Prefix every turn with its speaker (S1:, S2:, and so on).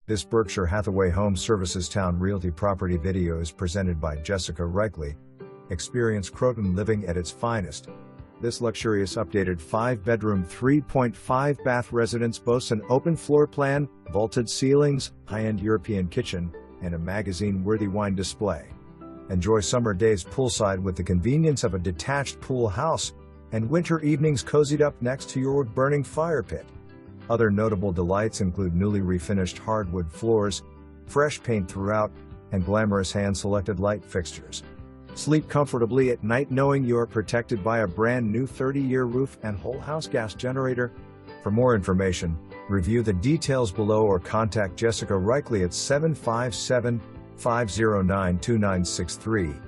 S1: This Berkshire Hathaway Home Services Towne Realty property video is presented by Jessica Reichley. Experience Croatan living at its finest. This luxurious updated 5-bedroom 3.5-bath residence boasts an open floor plan, vaulted ceilings, high-end European kitchen, and a magazine-worthy wine display. Enjoy summer days poolside with the convenience of a detached pool house, and winter evenings cozied up next to your wood-burning fire pit. Other notable delights include newly refinished hardwood floors, fresh paint throughout, and glamorous hand-selected light fixtures. Sleep comfortably at night knowing you are protected by a brand new 30-year roof and whole house gas generator. For more information, review the details below or contact Jessica Reichley at 757-509-2963.